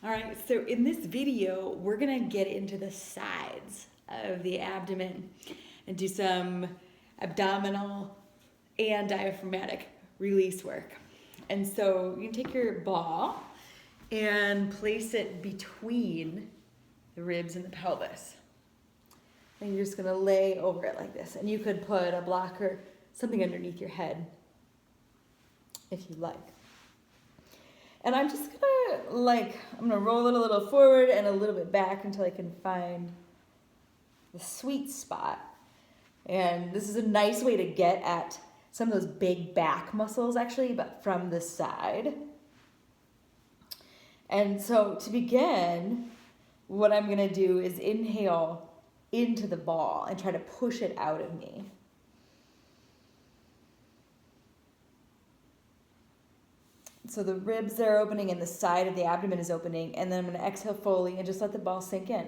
All right, so in this video, we're gonna get into the sides of the abdomen and do some abdominal and diaphragmatic release work. And so you can take your ball and place it between the ribs and the pelvis. And you're just gonna lay over it like this. And you could put a block or something underneath your head if you like. And I'm just I'm gonna roll it a little forward and a little bit back until I can find the sweet spot. And this is a nice way to get at some of those big back muscles actually, but from the side. And so to begin, what I'm gonna do is inhale into the ball and try to push it out of me. So the ribs are opening and the side of the abdomen is opening, and then I'm going to exhale fully and just let the ball sink in.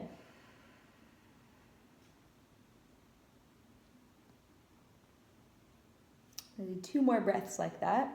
I'll do 2 more breaths like that.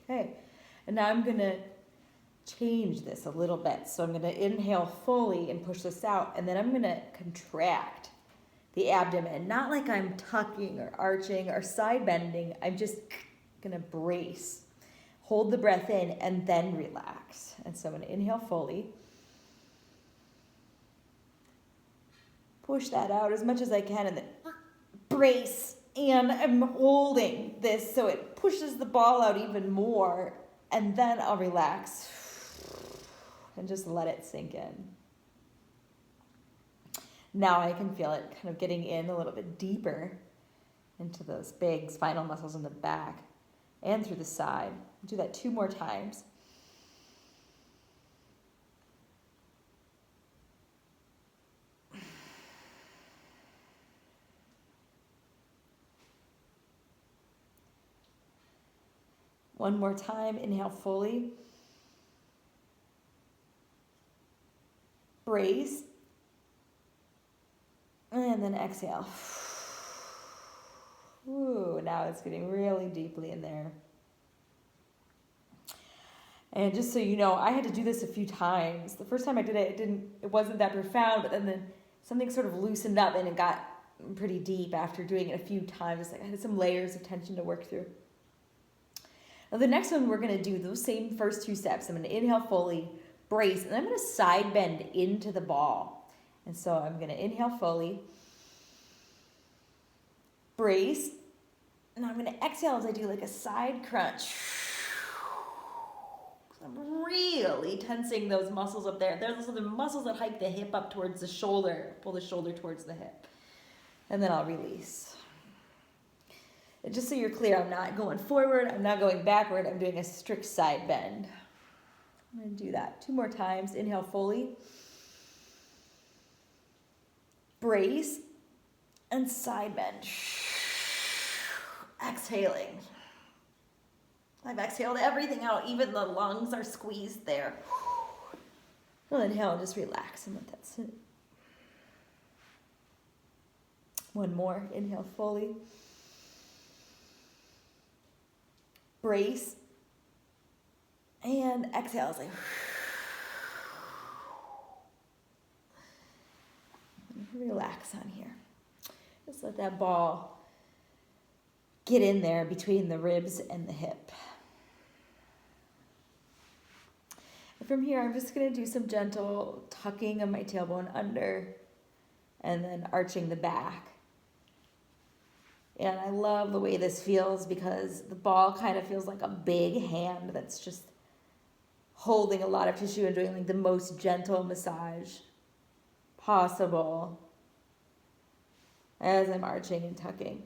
Okay, and now I'm going to change this a little bit. So I'm going to inhale fully and push this out, and then I'm going to contract the abdomen. Not like I'm tucking or arching or side bending. I'm just going to brace. Hold the breath in and then relax. And so I'm going to inhale fully. Push that out as much as I can and then brace. And I'm holding this so it pushes the ball out even more, and then I'll relax and just let it sink in. Now I can feel it kind of getting in a little bit deeper into those big spinal muscles in the back and through the side. I'll do that 2 more times. One more time, inhale fully. Brace. And then exhale. Ooh, now it's getting really deeply in there. And just so you know, I had to do this a few times. The first time I did it, it wasn't that profound, but then something sort of loosened up and it got pretty deep after doing it a few times. Like I had some layers of tension to work through. Now the next one, we're going to do those same first 2 steps. I'm going to inhale fully, brace, and I'm going to side bend into the ball. And so I'm going to inhale fully, brace, and I'm going to exhale as I do like a side crunch. I'm really tensing those muscles up there. Those are the muscles that hike the hip up towards the shoulder, pull the shoulder towards the hip. And then I'll release. And just so you're clear, I'm not going forward, I'm not going backward, I'm doing a strict side bend. I'm going to do that 2 more times. Inhale fully. Brace and side bend. Exhaling. I've exhaled everything out, even the lungs are squeezed there. I'll inhale, just relax and let that sit. 1 more, inhale fully. Brace, and exhale. It's like, relax on here. Just let that ball get in there between the ribs and the hip. And from here, I'm just going to do some gentle tucking of my tailbone under and then arching the back. And I love the way this feels because the ball kind of feels like a big hand that's just holding a lot of tissue and doing like the most gentle massage possible as I'm arching and tucking.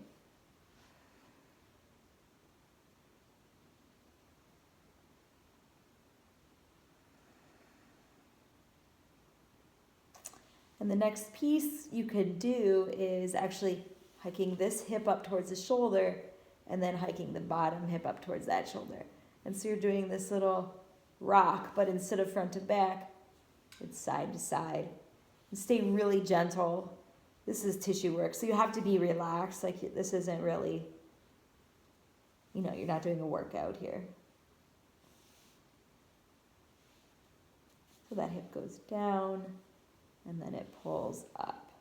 And the next piece you could do is actually hiking this hip up towards the shoulder and then hiking the bottom hip up towards that shoulder. And so you're doing this little rock, but instead of front to back, it's side to side. And stay really gentle. This is tissue work, so you have to be relaxed. Like, this isn't really, you're not doing a workout here. So that hip goes down, and then it pulls up.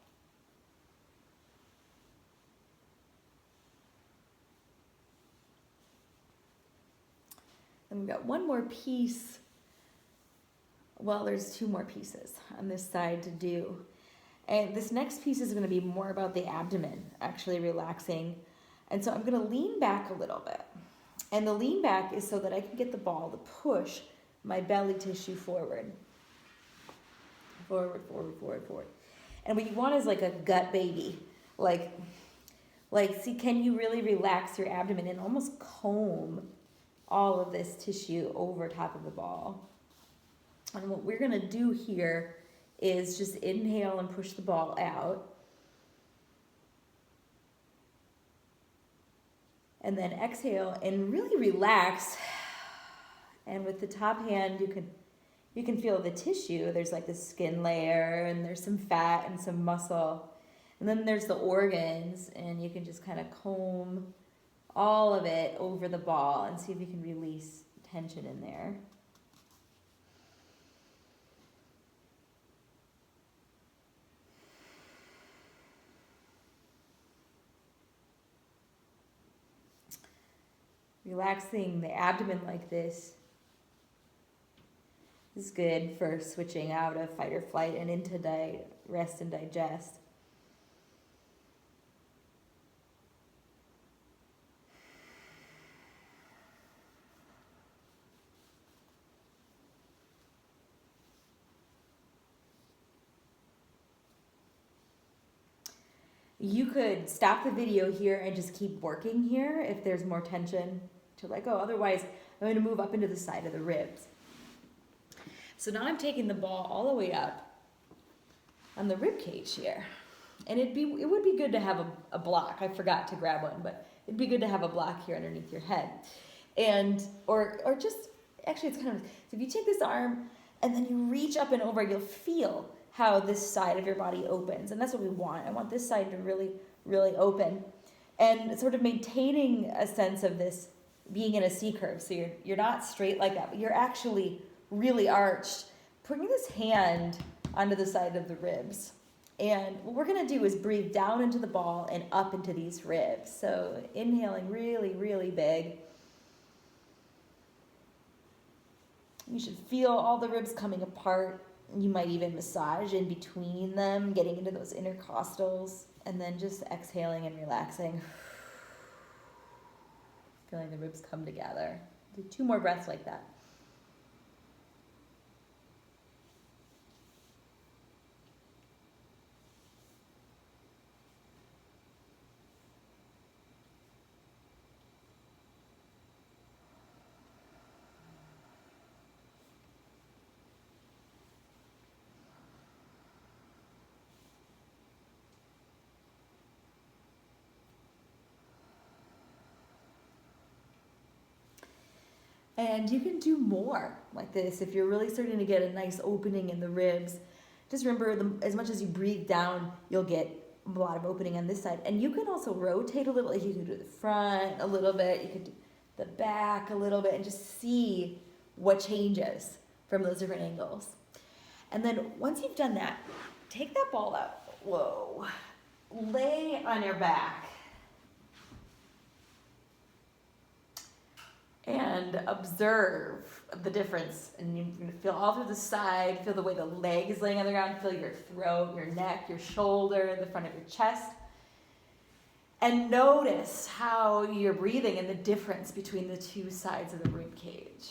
And we've got one more piece. Well, there's two more pieces on this side to do. And this next piece is going to be more about the abdomen, actually relaxing. And so I'm going to lean back a little bit. And the lean back is so that I can get the ball to push my belly tissue forward. Forward, forward, forward, forward. And what you want is like a gut baby. Like, see, can you really relax your abdomen and almost comb all of this tissue over top of the ball? And what we're going to do here is just inhale and push the ball out. And then exhale and really relax. And with the top hand, you can feel the tissue. There's like this skin layer, and there's some fat and some muscle. And then there's the organs, and you can just kind of comb all of it over the ball and see if you can release tension in there. Relaxing the abdomen like this is good for switching out of fight or flight and into rest and digest. You could stop the video here and just keep working here if there's more tension to let go. Otherwise, I'm going to move up into the side of the ribs. So now I'm taking the ball all the way up on the rib cage here. And it would be good to have a block. I forgot to grab one, but it'd be good to have a block here underneath your head. And, or just, actually it's kind of, so if you take this arm and then you reach up and over, you'll feel how this side of your body opens. And that's what we want. I want this side to really, really open. And sort of maintaining a sense of this being in a C curve. So you're not straight like that, but you're actually really arched. Putting this hand onto the side of the ribs. And what we're going to do is breathe down into the ball and up into these ribs. So inhaling really, really big. You should feel all the ribs coming apart. You might even massage in between them, getting into those intercostals, and then just exhaling and relaxing. Feeling the ribs come together. Do 2 more breaths like that. And you can do more like this if you're really starting to get a nice opening in the ribs. Just remember, as much as you breathe down, you'll get a lot of opening on this side. And you can also rotate a little. You can do the front a little bit. You can do the back a little bit and just see what changes from those different angles. And then once you've done that, take that ball up. Whoa. Lay on your back. And observe the difference. And you're going to feel all through the side, feel the way the leg is laying on the ground, feel your throat, your neck, your shoulder, the front of your chest. And notice how you're breathing and the difference between the 2 sides of the rib cage.